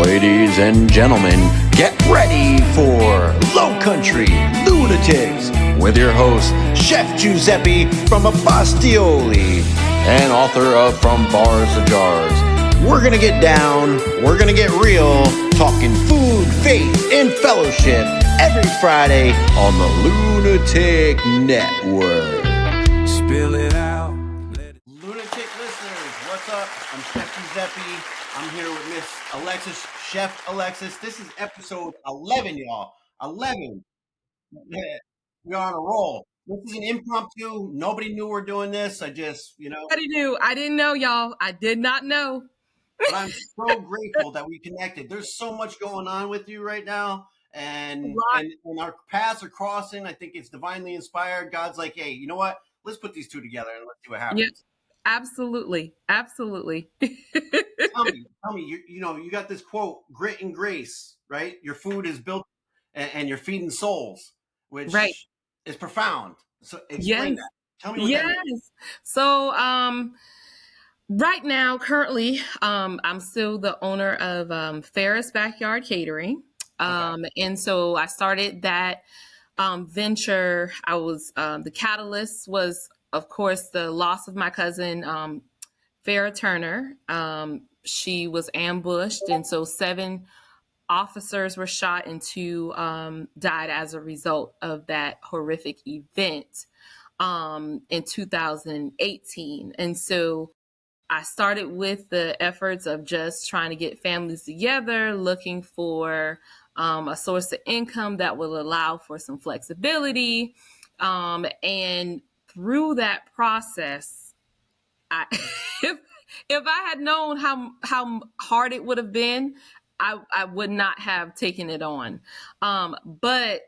Ladies and gentlemen, get ready for Low Country Lunatics with your host, Chef Giuseppe from Bastioli and author of From Bars to Jars. We're going to get down, we're going to get real, talking food, faith, and fellowship every Friday on the Lunatic Network. Spill it out. Lunatic listeners, what's up? I'm Chef Giuseppe. I'm here with Miss Alexis, Chef Alexis. This is episode 11, y'all. 11. Yeah, we're on a roll. This is an impromptu. Nobody knew we're doing this. I just, Nobody knew. I didn't know, y'all. I did not know. But I'm so grateful that we connected. There's so much going on with you right now. And when our paths are crossing, I think it's divinely inspired. God's like, hey, you know what? Let's put these two together and let's see what happens. Yes, absolutely. Absolutely. Tell me, you got this quote, grit and grace, right? Your food is built and you're feeding souls, which is profound. So explain that. Tell me what that means. So, right now, currently, I'm still the owner of Ferris Backyard Catering. And so I started that venture. I was, the catalyst was, of course, the loss of my cousin, Farrah Turner. She was ambushed, and so 7 officers were shot and 2 died as a result of that horrific event in 2018. And so I started with the efforts of just trying to get families together, looking for a source of income that will allow for some flexibility. And through that process, if I had known how hard it would have been, I would not have taken it on. But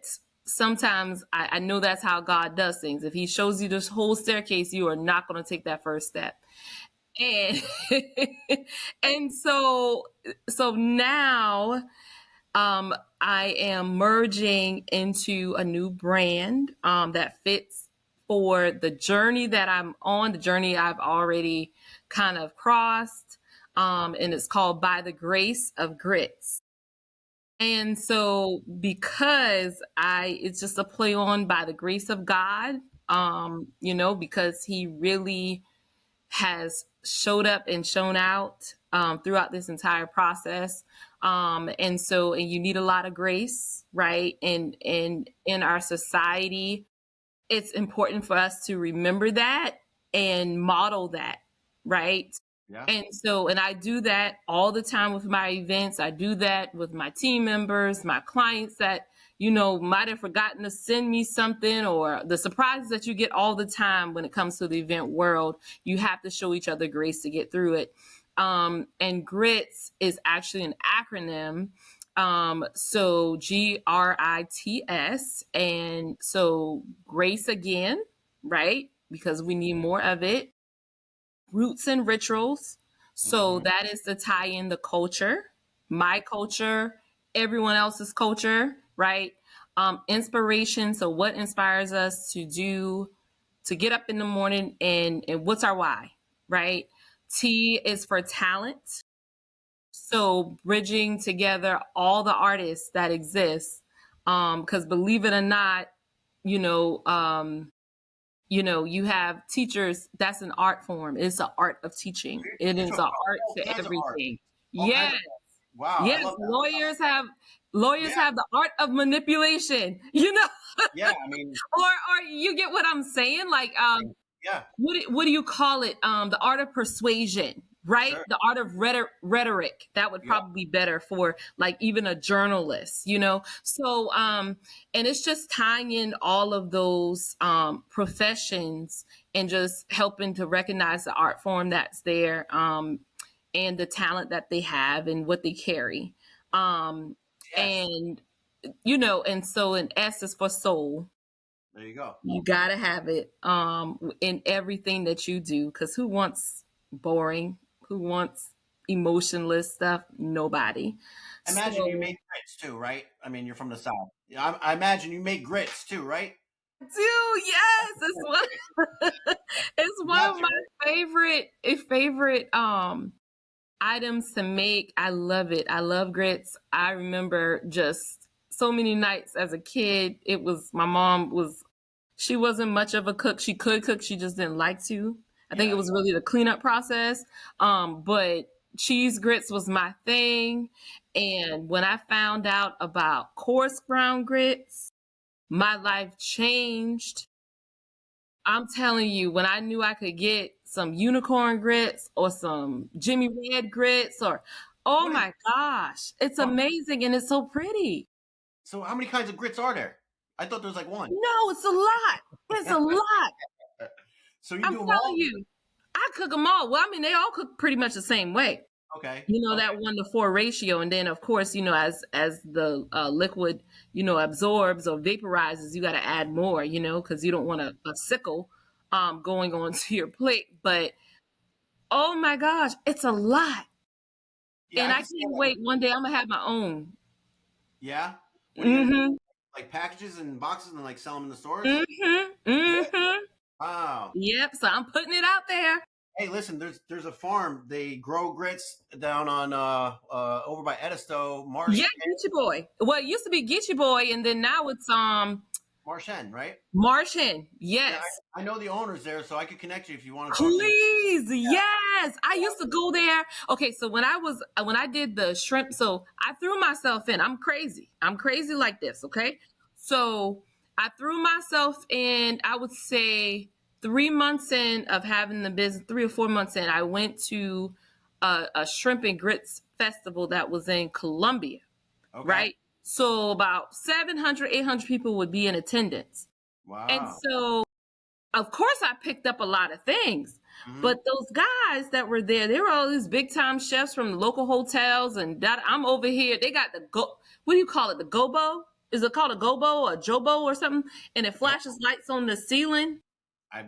sometimes I know that's how God does things. If he shows you this whole staircase, you are not going to take that first step. And and so now I am merging into a new brand that fits for the journey that I'm on, the journey I've already kind of crossed, and it's called By the Grace of Grits. And so because it's just a play on by the grace of God, because he really has showed up and shown out throughout this entire process. And you need a lot of grace, right? And in our society, it's important for us to remember that and model that, right? Yeah. And I do that all the time with my events. I do that with my team members, my clients that, might have forgotten to send me something, or the surprises that you get all the time when it comes to the event world. You have to show each other grace to get through it. And GRITS is actually an acronym. So GRITS. And so grace again, right? Because we need more of it. Roots and rituals. So that is to tie in the culture, my culture, everyone else's culture, right? Inspiration. So what inspires us to get up in the morning, and what's our why, right? T is for talent. So bridging together all the artists that exist. Because believe it or not, you have teachers. That's an art form. It's an art of teaching. It is an art to everything. Yes. Wow. Yes. Lawyers have the art of manipulation, Yeah. I mean, or you get what I'm saying? Like, what do you call it? The art of persuasion, right? Sure. The art of rhetoric. That would probably be better for like even a journalist, So, and it's just tying in all of those professions and just helping to recognize the art form that's there, and the talent that they have and what they carry. And so an S is for soul. There you go. You gotta have it in everything that you do, because who wants boring? Who wants emotionless stuff? Nobody. I imagine you make grits too, right? I mean, you're from the South. I imagine you make grits too, right? Do yes, it's one of my favorite Items to make. I love it. I love grits. I remember just so many nights as a kid. It was my mom was she wasn't much of a cook. She could cook, she just didn't like to. I think it Yeah. was really the cleanup process. But cheese grits was my thing. And when I found out about coarse ground grits, my life changed. I'm telling you, when I knew I could get some unicorn grits or some Jimmy Red grits or, oh What is my gosh, it's oh, amazing and it's so pretty. so how many kinds of grits are there? I thought there was like one. No, it's a lot. It's a lot. So you I'm do them telling all? you, I cook them all. Well, I mean, they all cook pretty much the same way. Okay. You know, Okay. that 1-to-4 ratio, and then of course, as the liquid, absorbs or vaporizes, you got to add more, because you don't want a sickle going onto your plate. But oh my gosh, it's a lot. Yeah, And I I can see can't that. wait. One day I'm gonna have my own. Yeah. What are you gonna do? Mm-hmm. Like packages and boxes and like sell them in the stores? Mm-hmm. Yeah. Mm-hmm. Wow. Yep. So I'm putting it out there. Hey, listen, there's a farm. They grow grits down on over by Edisto, Yeah, Geechee Boy. Well, it used to be Geechee Boy, and then now it's Marchand, right? Martian. Yeah, Yes. I know the owners there, so I could connect you if you want to talk to them. Please, Yeah. yes. I used to go there. Okay, so when I did the shrimp, so I threw myself in. I'm crazy. I'm crazy like this, okay? So I threw myself in, I would say 3 months in of having the business, 3 or 4 months in, I went to a shrimp and grits festival that was in Colombia, Okay. right? So about 700, 800 people would be in attendance. And Wow. so of course I picked up a lot of things, Hmm. but those guys that were there, they were all these big time chefs from the local hotels, and that I'm over here. They got what do you call it? The gobo? Is it called a gobo or a jobo or something? And it flashes lights on the ceiling. I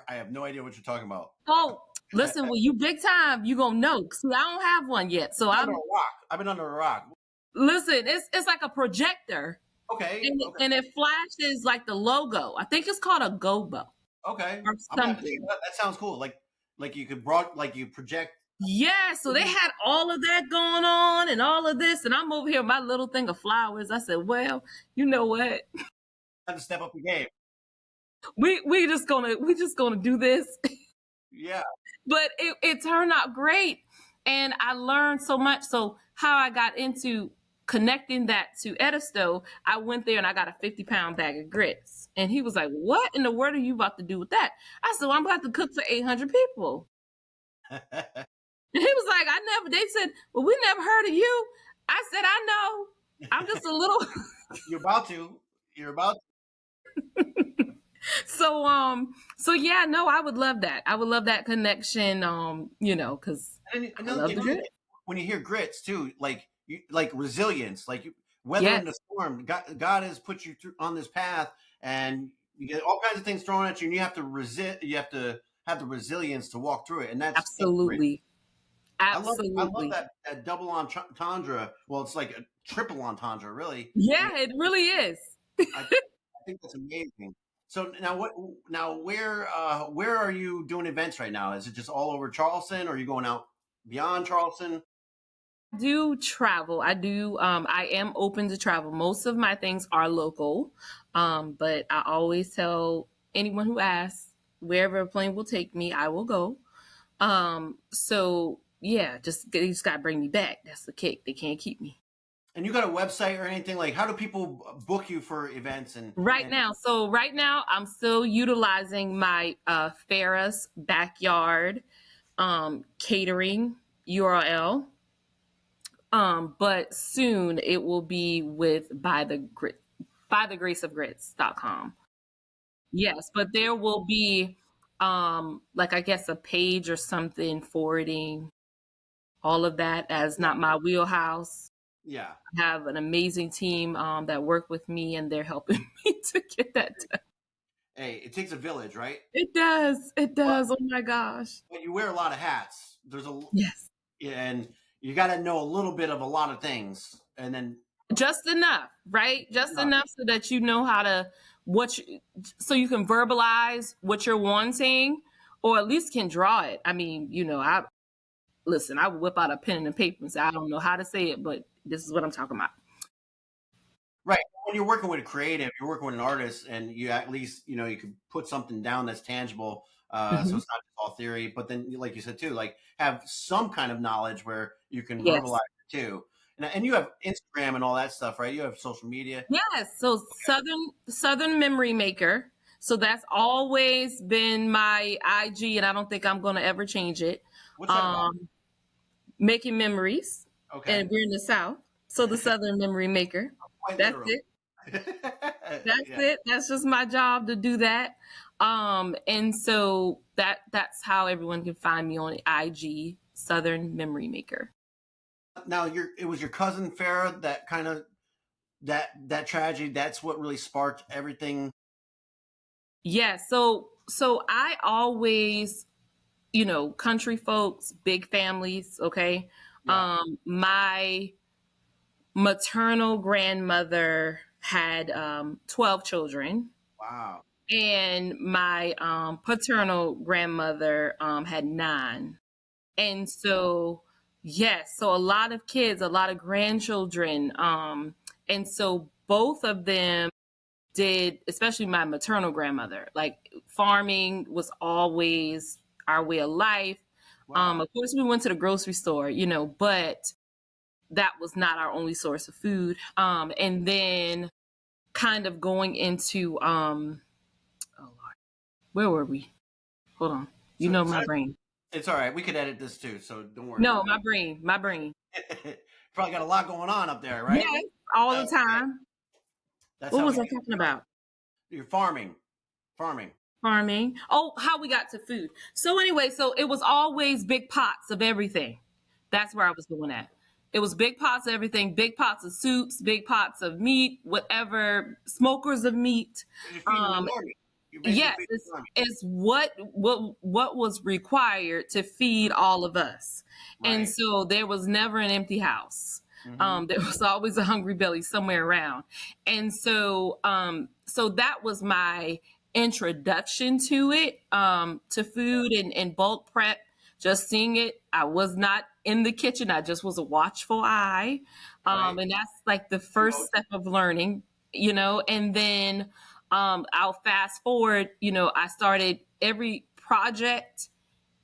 have no idea what you're talking about. Oh, listen, when you big time, you gonna know. See, I don't have one yet, so Under a I'm rock. I've been under a rock. listen. It's like a projector, Okay. and Okay. it flashes like the logo. I think it's called a gobo Okay. or I'm gonna have to check something. it out. That sounds cool. Like like you project. Yeah, so they had all of that going on and all of this, and I'm over here with my little thing of flowers. I said, "Well, you know what? Have to step up your game. We just gonna do this." Yeah. But it turned out great, and I learned so much. So how I got into connecting that to Edisto, I went there and I got a 50-pound bag of grits, and he was like, "What in the world are you about to do with that?" I said, "Well, I'm about to cook for 800 people." And he was like, they said, "Well, we never heard of you." I said, "I know. I'm just a little." You're about to. You're about to. So yeah, no, I would love that. I would love that connection, because And I another love thing the too, grit. when you hear grits too, like resilience, weathering the Yes, storm. God has put you through on this path, and you get all kinds of things thrown at you, and you have to resist. You have to have the resilience to walk through it, and that's great. absolutely. I love Absolutely. that double entendre. Well, it's like a triple entendre, really. And Yeah, it really is. I think that's amazing. So now what? Now where are you doing events right now? Is it just all over Charleston, or are you going out beyond Charleston? I do travel. I am open to travel. Most of my things are local. But I always tell anyone who asks, wherever a plane will take me, I will go. So yeah, they just gotta bring me back. That's the kick. They can't keep me. And you got a website or anything? Like, how do people book you for events? Right now, I'm still utilizing my Ferris backyard catering URL. But soon it will be with by the grace of grits.com. Yes, but there will be like I guess a page or something forwarding all of that as Yeah, not my wheelhouse. yeah. I have an amazing team that work with me, and they're helping me to get that done. Hey, it takes a village, right? It does. It But, does. Oh my gosh. but you wear a lot of hats. Yes. And you got to know a little bit of a lot of things, and then Just enough, right? Just uh, enough so that you know how to so you can verbalize what you're wanting, or at least can draw it. I mean, listen, I would whip out a pen and paper and say, I don't know how to say it, but this is what I'm talking about. Right. When you're working with a creative, you're working with an artist, and you at least, you could put something down that's tangible. So Mhm. it's not just all theory, but then, like you said too, like have some kind of knowledge where you can verbalize Yes. it too. And you have Instagram and all that stuff, right? You have social media. Yes. So Southern Memory Maker. So that's always been my IG, and I don't think I'm going to ever change it. What's that about? Um, Making memories, Okay. and we're in the South. So the Southern Memory Maker. Quite That's literally. it. That's Yeah. it. That's just my job to do that. And so that's how everyone can find me on IG, Southern Memory Maker. Now, it was your cousin Farah that kind of that tragedy. That's what really sparked everything. Yeah. So I always, country folks, big families. Okay. Yeah. My maternal grandmother had 12 children. Wow. And my paternal grandmother had 9. And so, yes, so a lot of kids, a lot of grandchildren. And so both of them did, especially my maternal grandmother, like farming was always our way of life. Wow. Of course, we went to the grocery store, but that was not our only source of food. And then kind of going into, oh Lord, where were we? Hold on. So, My brain. it's all right. We could edit this too, so don't worry No, about my brain. it. Probably got a lot going on up there, right? Yes, all the Okay. time. That's What how we was I get talking started. about? You're farming. Farming. Oh, how we got to food. So anyway, so it was always big pots of everything. That's where I was going at. It was big pots of everything, big pots of soups, big pots of meat, whatever, smokers of meat. You're feeding Um, the army. You're basically yes, feeding the army. it's what was required to feed all of us. And Right. so there was never an empty house. Mm-hmm. There was always a hungry belly somewhere around. And so that was my introduction to it, to food and bulk prep. Just seeing it, I was not in the kitchen. I just was a watchful eye. Right. And that's like the You first step of learning, and then I'll fast forward, I started every project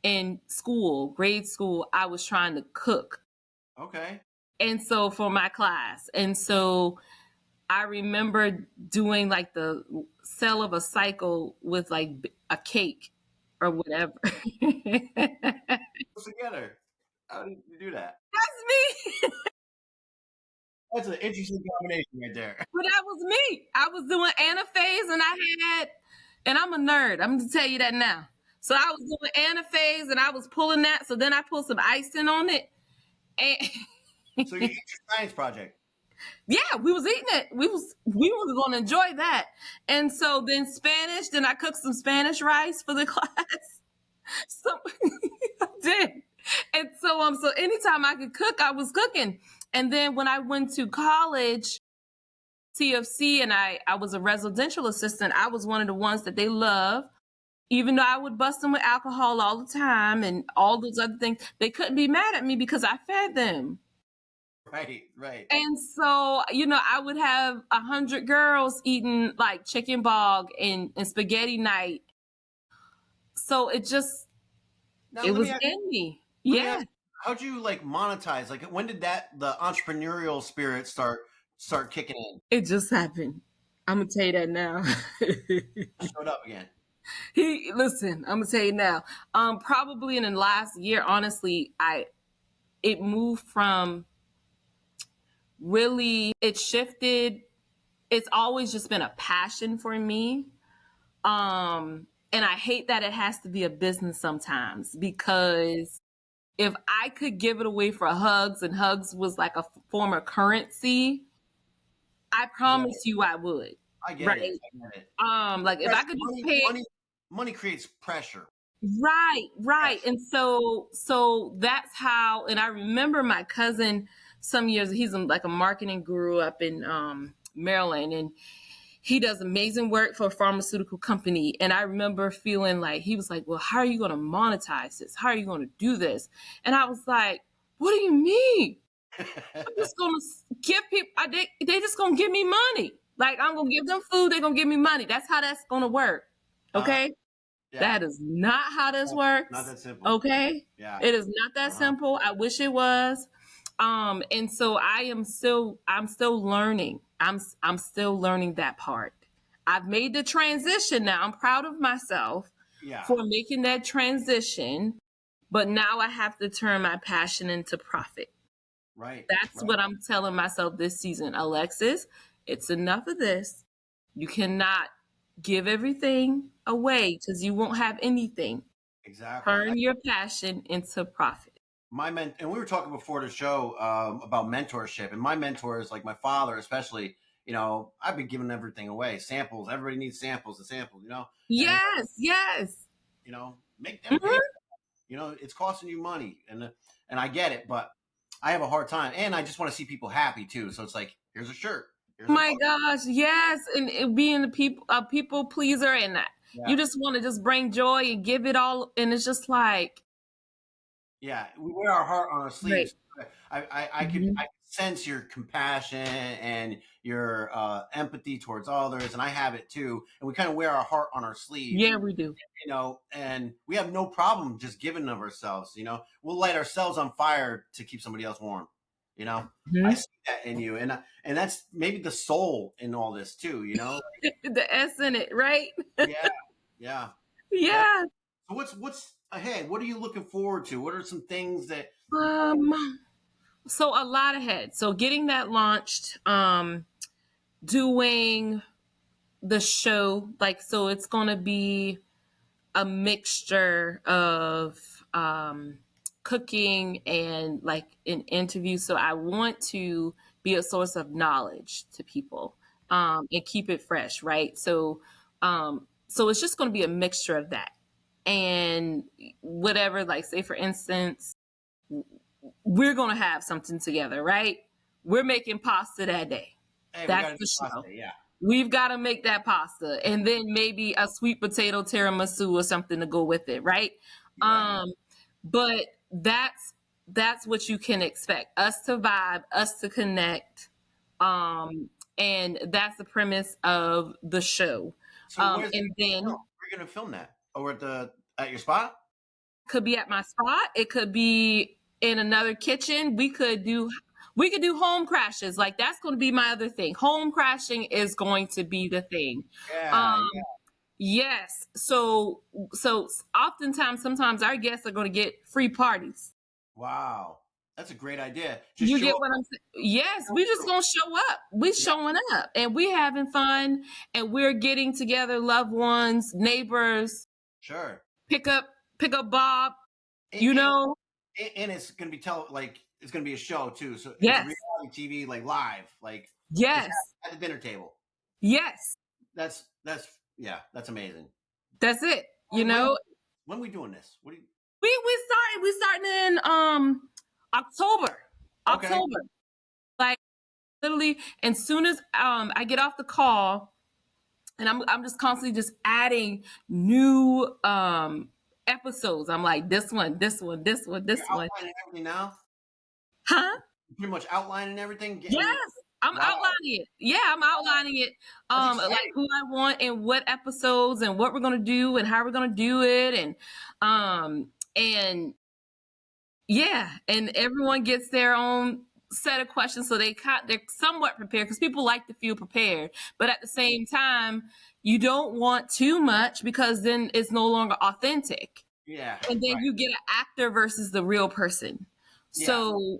in school, grade school, I was trying to cook. Okay. And so for my class. And so I remember doing like the sell of a cycle with like a cake or whatever. That's What's together? How did you do that? me. That's an interesting combination right there. But that was me. I was doing anaphase and I'm a nerd. I'm going to tell you that now. So I was doing anaphase and I was pulling that. So then I pulled some icing on it. And So you eat your science project. yeah, we was eating it. We was going to enjoy that. And so then Spanish, then I cooked some Spanish rice for the class. So I did. And so anytime I could cook, I was cooking. And then when I went to college, TFC, and I was a residential assistant, I was one of the ones that they love. Even though I would bust them with alcohol all the time and all those other things, they couldn't be mad at me because I fed them. Right. And so, I would have 100 girls eating like chicken bog and spaghetti night. So it Now was in me. let me Yeah. ask, how'd you like monetize? Like when did the entrepreneurial spirit start kicking in? It just happened. I'm going to tell you that now. Showed up again. Listen, I'm going to tell you now. Probably in the last year, honestly, it moved from really, it shifted. It's always just been a passion for me. And I hate that it has to be a business sometimes, because if I could give it away for hugs and hugs was like a form of currency, I Right. promise you I would. I get Right. it. I get it. Like if I could just pay Money creates pressure. right. Yes. And so that's how, and I remember my cousin some years, he's like a marketing guru up in Maryland, and he does amazing work for a pharmaceutical company. And I remember feeling like, he was like, well, how are you going to monetize this? How are you going to do this? And I was like, what do you mean? I'm just going to give people, they just going to give me money. Like, I'm going to give them food. They're going to give me money. That's how that's going to work. Okay. Yeah. That is not how this works. Not that simple. Okay. Yeah. It is not that simple. I wish it was. And so I'm still learning. I'm still learning that part. I've made the transition now. I'm proud of myself for making that transition. But now I have to turn my passion into profit. Right. That's what I'm telling myself this season. Alexis, it's enough of this. You cannot give everything away because you won't have anything. Exactly. Turn your passion into profit. And we were talking before the show about mentorship, and my mentors, like my father, especially, I've been giving everything away, samples. Everybody needs samples, Yes, make them pay. It's costing you money, and I get it, but I have a hard time, and I just want to see people happy too. So it's like, here's a shirt. Here's my gosh, yes, and being a people pleaser, and you just want to just bring joy and give it all, and it's just like, we wear our heart on our sleeves. Right. I can sense your compassion and your empathy towards others, and I have it too. And we kind of wear our heart on our sleeves. Yeah, we do. And we have no problem just giving of ourselves. We'll light ourselves on fire to keep somebody else warm. I see that in you, and that's maybe the soul in all this too. The S in it, right? Yeah. So what's ahead? What are you looking forward to? What are some things that? So a lot ahead. So getting that launched, doing the show, so it's going to be a mixture of cooking and like an interview. So I want to be a source of knowledge to people and keep it fresh, right? So it's just going to be a mixture of that. And whatever, like say for instance, we're going to have something together, right? We're making pasta that day. Hey, that's the show. Pasta, yeah. We've got to make that pasta and then maybe a sweet potato tiramisu or something to go with it, right? Yeah. But that's what you can expect. Us to vibe, us to connect. And that's the premise of the show. So and then we're going to film that over at your spot? Could be at my spot. It could be in another kitchen. We could do home crashes. Like that's going to be my other thing. Home crashing is going to be the thing. Yes. So oftentimes, sometimes our guests are going to get free parties. Wow. That's a great idea. You get what I'm saying? Yes. We just going to show up. We showing up and we having fun and we're getting together, loved ones, neighbors. Sure. Pick up Bob, and it's going to be it's going to be a show too. So it's yes. reality TV, like live, like yes, at the dinner table. Yes. That's amazing. That's it. When are we doing this? What do you? We starting in October. Okay. October. Like literally, as soon as I get off the call, and I'm just constantly just adding new episodes. I'm like this one. You're outlining everything now? Huh? You're pretty much outlining everything? Yes. I'm outlining it. Yeah, I'm outlining it. Like who I want and what episodes and what we're gonna do and how we're gonna do it, and yeah, and everyone gets their own set of questions, so they're somewhat prepared because people like to feel prepared, but at the same time, you don't want too much because then it's no longer authentic. Yeah, and then you get an actor versus the real person. Yeah. So,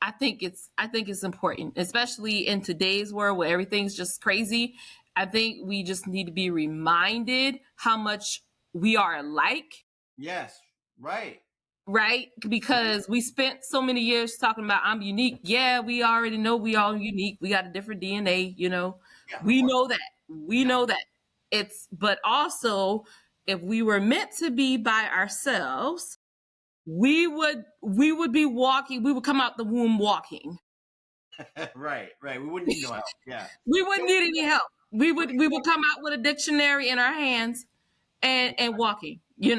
I think it's important, especially in today's world where everything's just crazy. I think we just need to be reminded how much we are alike. Yes, right. Right? Because we spent so many years talking about I'm unique. Yeah, we already know we all unique. We got a different DNA, Yeah, we know that. We know that. But also, if we were meant to be by ourselves, we would be walking, we would come out the womb walking. Right. We wouldn't need no help. Yeah. We wouldn't need any help. We would come out with a dictionary in our hands and walking, Yeah.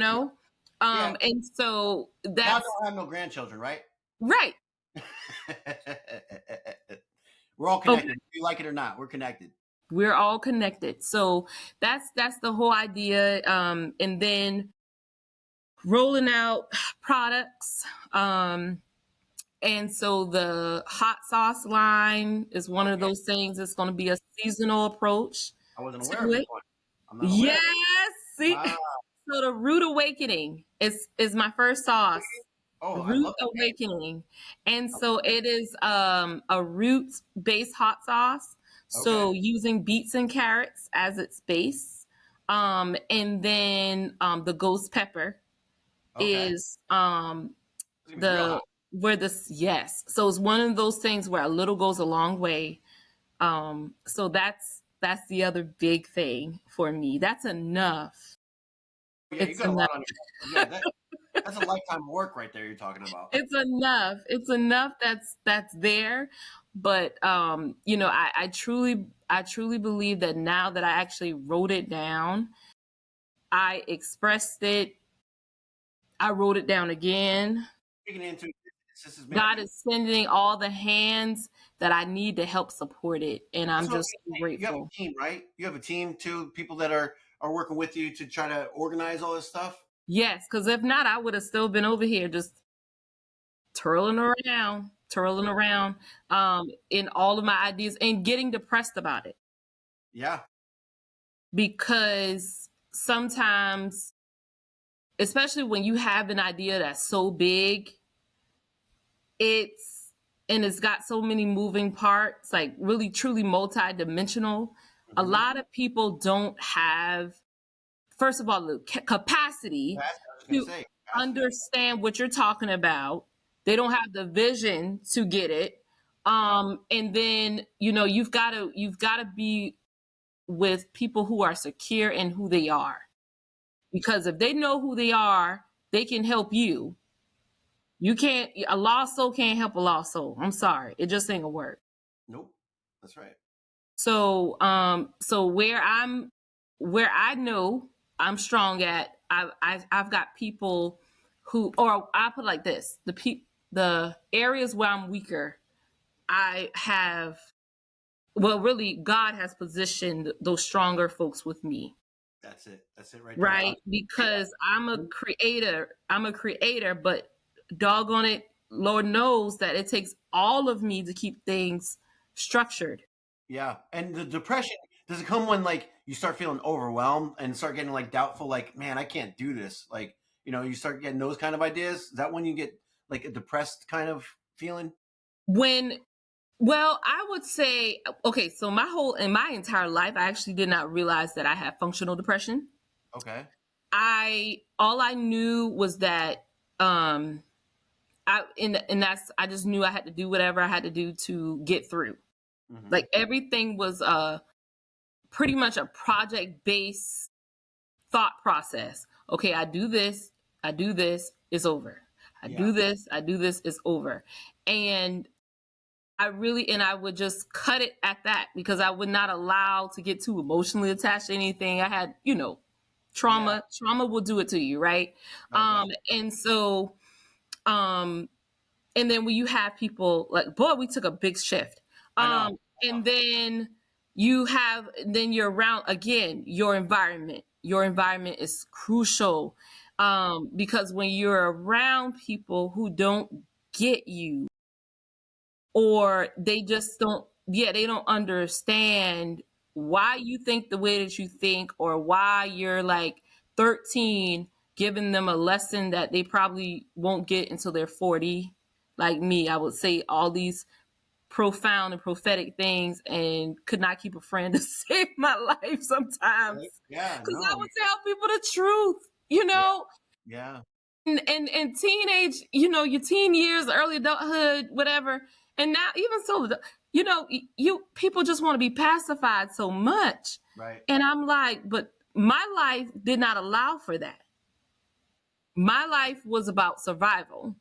Yeah. and so God that's don't have no grandchildren, right? right. We're all Okay, connected. If you like it or not, we're connected. we're all connected. So that's the whole idea. And then rolling out products. And so the hot sauce line is one of Okay. those things. It's going to be a seasonal approach I wasn't aware to of this it. one. I'm not aware. Yes. See, Wow. so the Root Awakening is my first sauce. Oh, I Root love that name. Awakening. And so it is a root based hot sauce. Okay. So using beets and carrots as its base. And then the ghost pepper Okay. is It's gonna be real the hot. where this yes. So it's one of those things where a little goes a long way. So that's the other big thing for me. That's enough. Yeah, you It's got a enough. lot on your. Yeah, that's a lifetime of work right there. You're talking about. It's enough. It's enough that's there. But I truly believe that now that I actually wrote it down, I expressed it, I wrote it down again. Speaking into existence, this is God manifest. is sending all the hands that I need to help support it. And I'm That's what I was just gonna say. You have grateful. a team, right? You have a team too. People that are working with you to try to organize all this stuff. Yes, because if not, I would have still been over here just twirling around in all of my ideas and getting depressed about it. Yeah. Because sometimes, especially when you have an idea that's so big, it's it's got so many moving parts, like really truly multi-dimensional. A Hmm. lot of people don't have, first of all, the capacity That's what I was gonna to say. Capacity. understand what you're talking about. They don't have the vision to get it. And then, you've got to be with people who are secure in who they are. Because if they know who they are, they can help you. You can't, a lost soul can't help a lost soul. I'm sorry. It just ain't gonna work. Nope. That's right. So where I know I'm strong at, I've got people who, or I put it like this: the areas where I'm weaker, I have, well, really, God has positioned those stronger folks with me, That's it. That's it right there. right? Because I'm a creator. I'm a creator, but doggone it, Lord knows that it takes all of me to keep things structured. Yeah. And the depression, does it come when like you start feeling overwhelmed and start getting like doubtful, like, man, I can't do this. Like, you start getting those kind of ideas. Is that when you get like a depressed kind of feeling? When Well, I would say, okay, so in my entire life, I actually did not realize that I had functional depression. Okay. All I knew was that, um, I just knew I had to do whatever I had to do to get through. Hmm. Like everything was, pretty much a project based thought process. Okay, I do this, it's over. Yeah. I do this, it's over. And I would just cut it at that because I would not allow to get too emotionally attached to anything. I had, Yeah. trauma will do it to you, right? No, it does. And so, um, and then when you have people like, boy, we took a big shift. I know. And then you're around again, your environment is crucial. Because when you're around people who don't get you, or they just don't, yeah, they don't understand why you think the way that you think, or why you're like 13 giving them a lesson that they probably won't get until they're 40. Like me, I would say all these profound and prophetic things and could not keep a friend to save my life sometimes, Right? Yeah. because I No. would tell people the truth, you Yeah. know Yeah. and teenage, your teen years, early adulthood, whatever. And now, even so, you people just want to be pacified so much. Right. And I'm like, but my life did not allow for that. My life was about survival.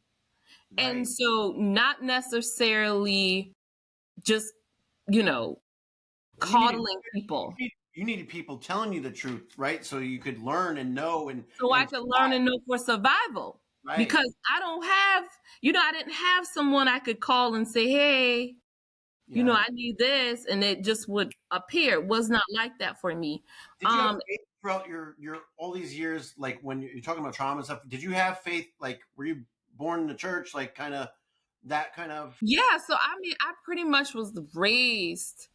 And Right. so, not necessarily just, coddling people. You needed people telling you the truth, right? So you could learn and know So I and could learn and know for survival. right. Because I don't have, I didn't have someone I could call and say, hey, I need this, and it just would appear. It was not like that for me. Did you have faith throughout your all these years? Like when you're talking about trauma and stuff, did you have faith? Like, were you born in the church? Like, kind of that kind of. Yeah. So I mean, I pretty much was raised.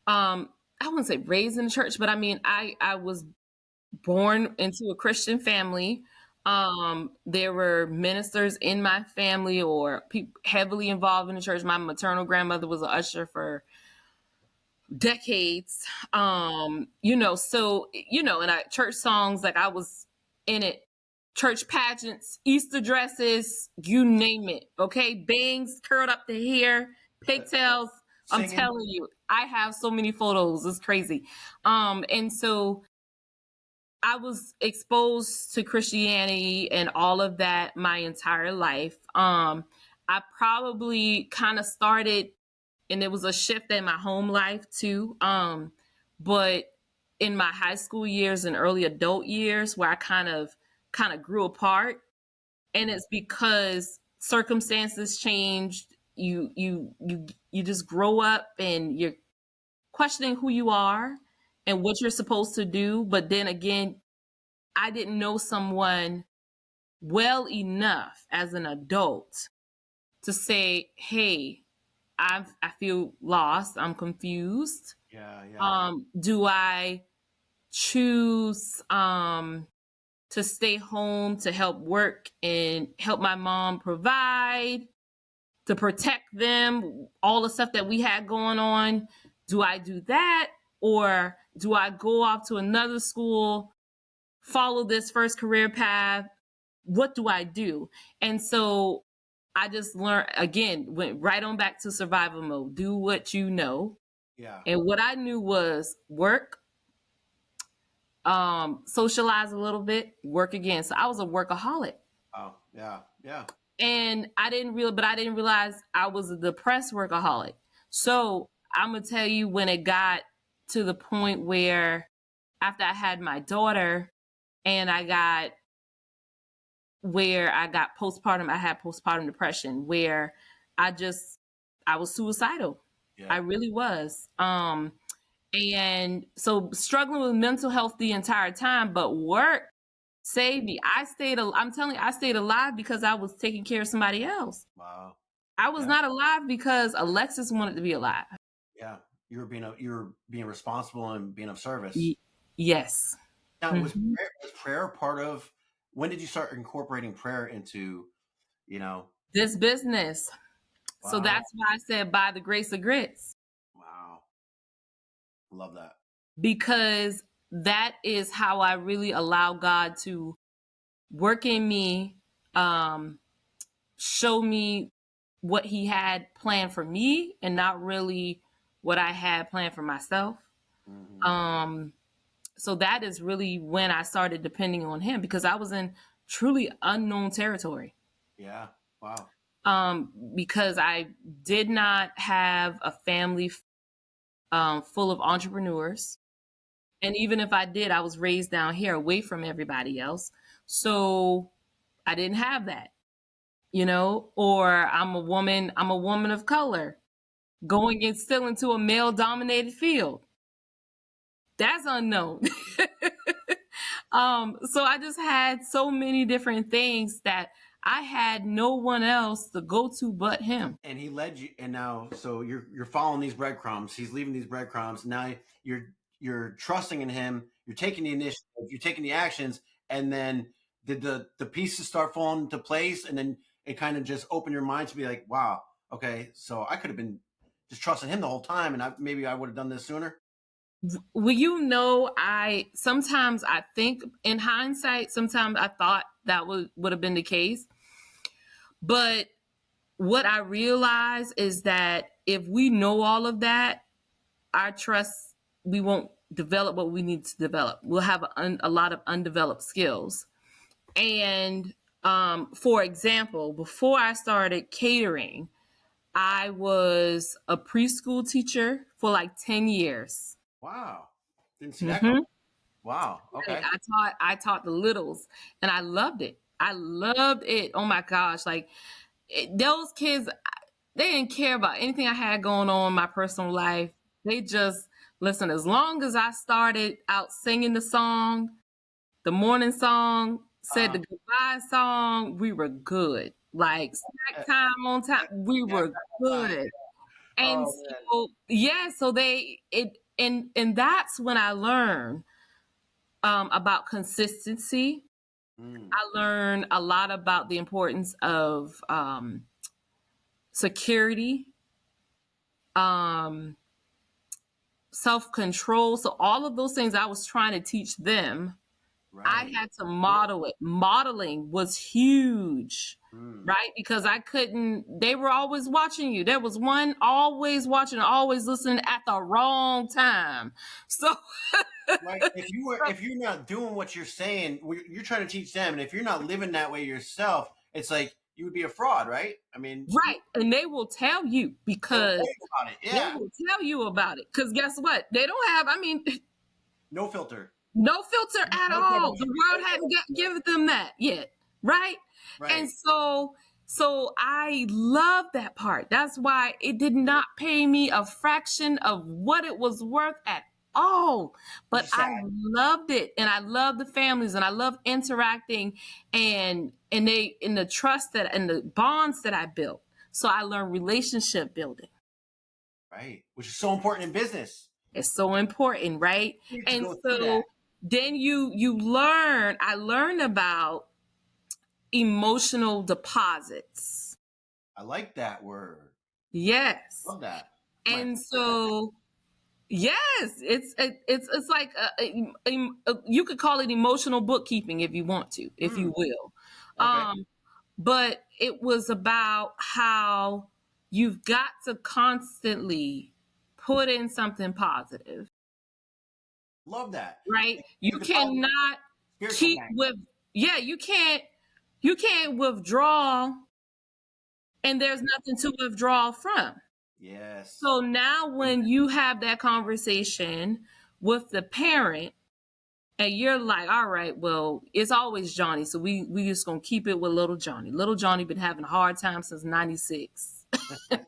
I wouldn't say raised in the church, but I mean, I was born into a Christian family. There were ministers in my family or people heavily involved in the church. My maternal grandmother was an usher for decades. So, and church songs, like I was in it, church pageants, Easter dresses, you name it. Okay. Bangs curled up to here, pigtails. Singing. I'm telling you, I have so many photos. It's crazy. And so I was exposed to Christianity and all of that my entire life. I probably kind of started, and it was a shift in my home life too. But in my high school years and early adult years, where I kind of grew apart, and it's because circumstances changed. You just grow up and you're questioning who you are and what you're supposed to do. But then again, I didn't know someone well enough as an adult to say, hey, I feel lost. I'm confused. Yeah. Do I choose to stay home to help work and help my mom provide, to protect them, all the stuff that we had going on? Do I do that? Or do I go off to another school, follow this first career path? What do I do? And so I just learned, again, went right on back to survival mode. Do what you know. Yeah. And what I knew was work, socialize a little bit, work again. So I was a workaholic. Oh, yeah. And I didn't realize I was a depressed workaholic. So I'm going to tell you, when it got to the point where after I had my daughter and I got postpartum, I had postpartum depression where I was suicidal. Yeah. I really was. And so struggling with mental health the entire time, but work saved me. I'm telling you, I stayed alive because I was taking care of somebody else. Wow. I was not alive because Alexis wanted to be alive. Yeah. You were being responsible and being of service. Yes. Now, was prayer part of, when did you start incorporating prayer into, this business? Wow. So that's why I said, by the grace of grits. Wow. Love that. Because that is how I really allow God to work in me, show me what he had planned for me and not really what I had planned for myself. Mm-hmm. So that is really when I started depending on him, because I was in truly unknown territory. Yeah. Wow. Because I did not have a family full of entrepreneurs. And even if I did, I was raised down here away from everybody else. So I didn't have that, or I'm a woman of color going still into a male dominated field. That's unknown. So I just had so many different things that I had no one else to go to but him. And he led you, and now, so you're following these breadcrumbs. He's leaving these breadcrumbs. Now you're trusting in him. You're taking the initiative. You're taking the actions. And then did the pieces start falling into place? And then it kind of just opened your mind to be like, wow, okay, so I could have been just trusting him the whole time, and maybe I would have done this sooner. Well, sometimes I think in hindsight, sometimes I thought that would have been the case. But what I realize is that if we know all of that, our trust, we won't develop what we need to develop. We'll have a lot of undeveloped skills. And for example, before I started catering, I was a preschool teacher for like 10 years. Wow. Didn't see that Mm-hmm. coming. Wow. Okay. I taught the littles, and I loved it. I loved it. Oh my gosh. Like those kids, they didn't care about anything I had going on in my personal life. They just, listen, as long as I started out singing the morning song, said the goodbye song, we were good. Like snack time on time, we Yeah. were good. And Oh man. so, yeah, so and that's when I learned about consistency. Mm. I learned a lot about the importance of security, um, self-control. So all of those things I was trying to teach them, I Right. had to model it. Modeling was huge, Mm. right? Because they were always watching you. There was one always watching, always listening at the wrong time. So, Right. If you're not doing what you're saying, you're trying to teach them, and if you're not living that way yourself, it's like you would be a fraud, right? I mean, right. And they will tell you they'll tell because you about it. they Yeah. will tell you about it. Because guess what? They don't have, No filter. no filter at No all. double. The world hadn't given them that yet, right? And Right. so I love that part. That's why it did not pay me a fraction of what it was worth at all. Which But is I sad. loved it, and I love the families, and I love interacting and the trust and the bonds that I built. So I learned relationship building. Right. Which is so important in business. It's so important, right? You need to And go through that. so then I learned about emotional deposits. I like that word. Yes. Love that. And so yes, it's like you could call it emotional bookkeeping if you want to, if you will. Okay. But it was about how you've got to constantly put in something positive, Love that. right? You Like the power- cannot spiritual keep bank. you can't withdraw and there's nothing to withdraw from. Yes. So now when you have that conversation with the parent and you're like, all right, well, it's always Johnny. So we just gonna keep it with little Johnny. Little Johnny been having a hard time since 96.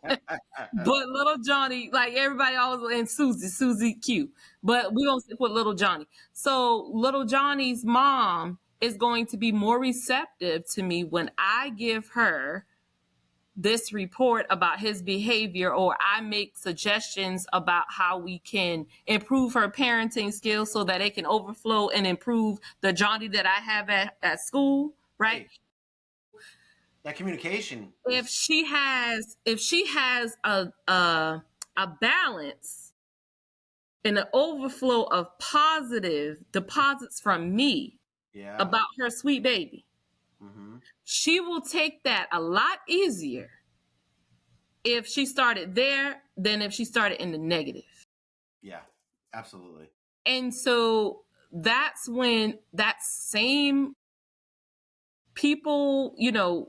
But little Johnny, like everybody always, and Susie Q. But we gonna stick with little Johnny. So little Johnny's mom is going to be more receptive to me when I give her this report about his behavior, or I make suggestions about how we can improve her parenting skills so that it can overflow and improve the Johnny that I have at school, right? Right. That communication. If she has a balance and an overflow of positive deposits from me Yeah. about her sweet baby, Mm-hmm. she will take that a lot easier if she started there than if she started in the negative. Yeah. Absolutely. And so that's when that same people,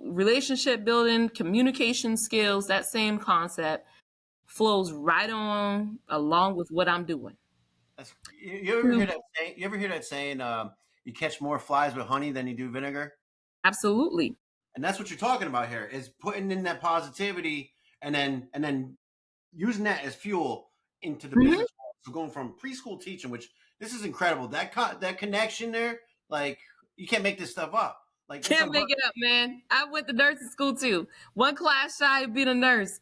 relationship building, communication skills, that same concept flows right on along with what I'm doing. You ever hear that saying? You ever hear that saying? You catch more flies with honey than you do vinegar. Absolutely. And that's what you're talking about here, is putting in that positivity and then using that as fuel into the Mhm. business world. So going from preschool teaching, which this is incredible. That connection there, like you can't make this stuff up. Like it's Can't make it up, man. I went to nursing school too. One class shy of being a nurse.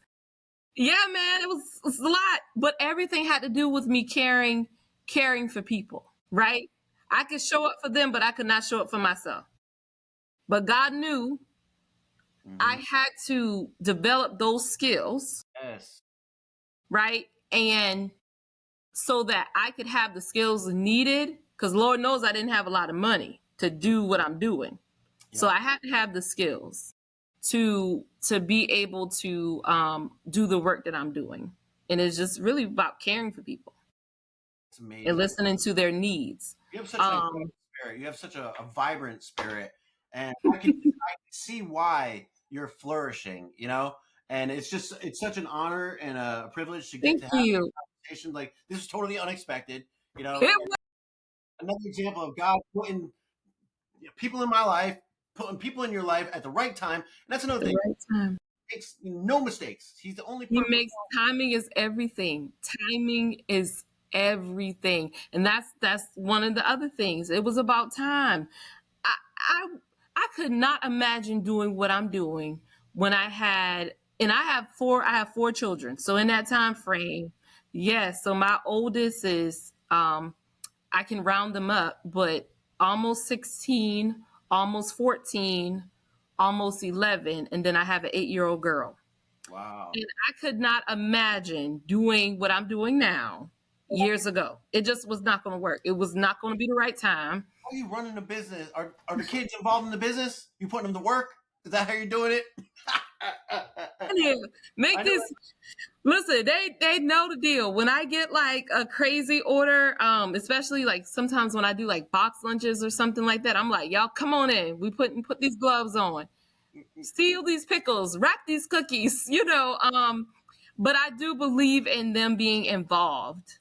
Yeah, man, it was a lot. But everything had to do with me caring for people, right? I could show up for them, but I could not show up for myself. But God knew I had to develop those skills, Yes. right? And so that I could have the skills needed, because Lord knows I didn't have a lot of money to do what I'm doing. Yeah. So I had to have the skills to be able to do the work that I'm doing. And it's just really about caring for people It's amazing. and listening to their needs. You have such a great spirit. You have such a vibrant spirit, and I can see why you're flourishing. And it's such an honor and a privilege to get Thank to have you. a conversation. Like, this is totally unexpected. You know, It and another example of God putting people in my life, putting people in your life at the right time. And that's was another the thing. right time. He makes no mistakes. He's the only He person. makes timing is everything. Timing is everything. And that's one of the other things. It was about time. I I I could not imagine doing what I'm doing when I have four children. So in that time frame, yes. So my oldest is I can round them up, but almost 16, almost 14, almost 11, and then I have an 8-year-old girl. Wow. And I could not imagine doing what I'm doing now years ago. It just was not going to work. It was not going to be the right time. How are you running a business? Are the kids involved in the business? You putting them to work? Is that how you're doing it? Make I know. this listen, they know the deal. When I get like a crazy order, especially like sometimes when I do like box lunches or something like that, I'm like, y'all come on in. Put these gloves on. Steal these pickles, wrap these cookies, but I do believe in them being involved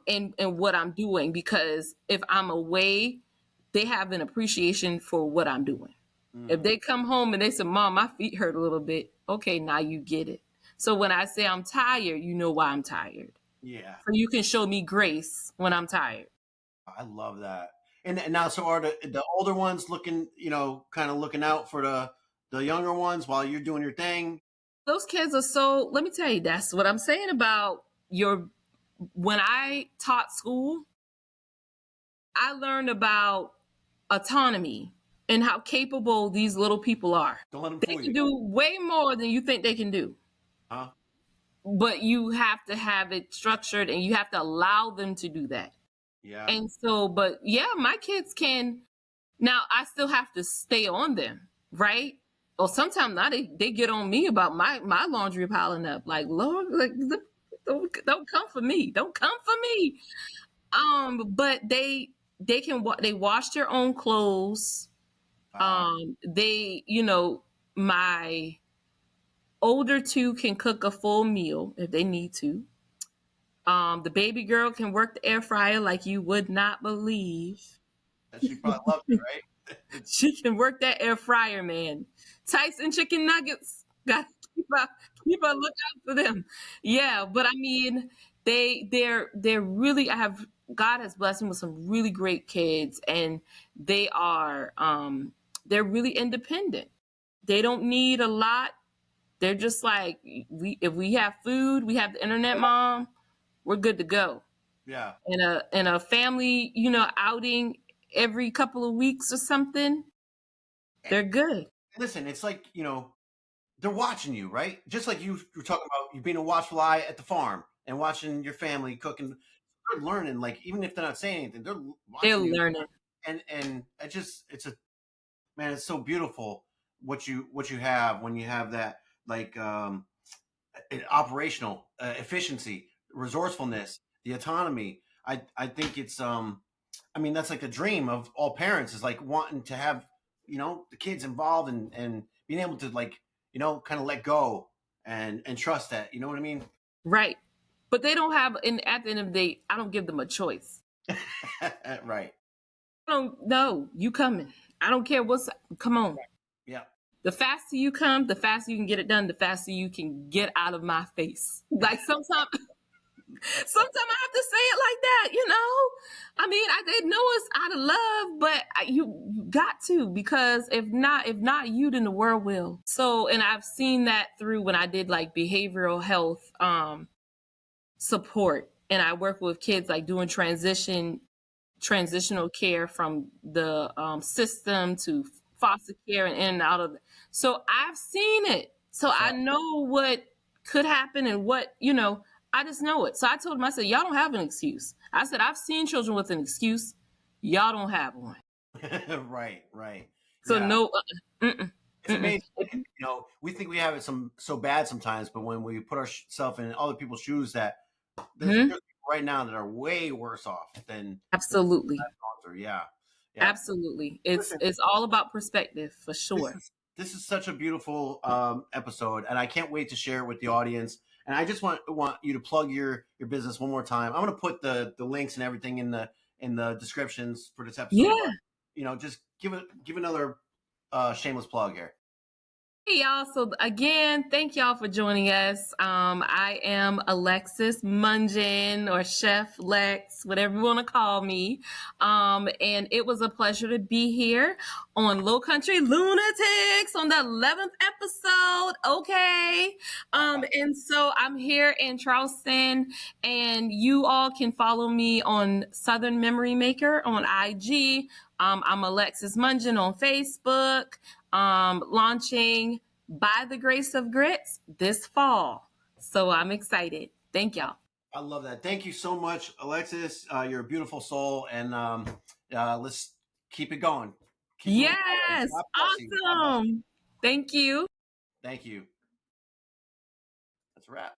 in what I'm doing, because if I'm away, they have an appreciation for what I'm doing. If Mm, they come home and they say, Mom, my feet hurt a little bit, okay, now you get it. So when I say I'm tired, you know why I'm tired. yeah, So you can show me grace when I'm tired. I love that. And now, so are the older ones looking, kind of looking out for the younger ones while you're doing your thing? Those kids are so, let me tell you, that's what I'm saying about when I taught school, I learned about autonomy and how capable these little people are. Don't let them They fool can you, do way more than you think they can do, huh? but you have to have it structured and you have to allow them to do that. Yeah. And so, but yeah, my kids can. Now, I still have to stay on them, right? Or sometimes now they get on me about my laundry piling up. Like, Lord, like don't come for me. Don't come for me. But they wash their own clothes. Wow. My older two can cook a full meal if they need to. The baby girl can work the air fryer like you would not believe. And she probably loved it, right? She can work that air fryer, man. Tyson chicken nuggets. Got to keep a lookout for them. Yeah, but I mean, they're really. God has blessed me with some really great kids, and they're really independent. They don't need a lot. They're just like, if we have food, we have the internet, mom, we're good to go. Yeah. In a family, outing every couple of weeks or something, And they're good. listen, it's like, they're watching you, right? Just like you were talking about you being a watchful eye at the farm and watching your family cooking. They're learning, like, even if they're not saying anything, they're They're watching you. learning. And it's a man, it's so beautiful what you have when you have that, like, operational efficiency, resourcefulness, the autonomy. I think it's I mean, that's like a dream of all parents, is like wanting to have, the kids involved, and being able to, like, kind of let go and trust that, you know what I mean? Right. But they don't have, and at the end of the day, I don't give them a choice. Right. I don't know. You coming. I don't care come on. Yeah. The faster you come, the faster you can get it done, the faster you can get out of my face. Like sometimes I have to say it like that. I mean, they know it's out of love, but you got to, because if not you, then the world will. So, and I've seen that through when I did like behavioral health support, and I work with kids like doing transitional care from the system to foster care and in and out of it. So I've seen it. So So I know what could happen and I just know it. So I told him, I said, y'all don't have an excuse. I said, I've seen children with an excuse. Y'all don't have one. right. So Yeah. no, mm-mm, It's mm-mm. amazing. We think we have it so bad sometimes, but when we put ourselves in other people's shoes, that there's Mhm. people right now that are way worse off than Absolutely. gone through. Yeah. Yeah. Absolutely. It's Listen, it's all about perspective for this sure. is this is such a beautiful episode, and I can't wait to share it with the audience. And I just want you to plug your business one more time. I'm going to put the links and everything in the descriptions for this episode. Yeah. But, you know, just give another shameless plug here. Hey y'all, so again, thank y'all for joining us. I am Alexis Mungin, or Chef Lex, whatever you want to call me. And it was a pleasure to be here on Low Country Lunatics on the 11th episode. Okay. And so I'm here in Charleston, and you all can follow me on Southern Memory Maker on IG. I'm Alexis Mungin on Facebook. Launching By the Grace of Grits this fall. So I'm excited. Thank y'all. I love that. Thank you so much, Alexis. You're a beautiful soul, and let's keep it going. Yes, awesome. Thank you. Thank you. That's a wrap.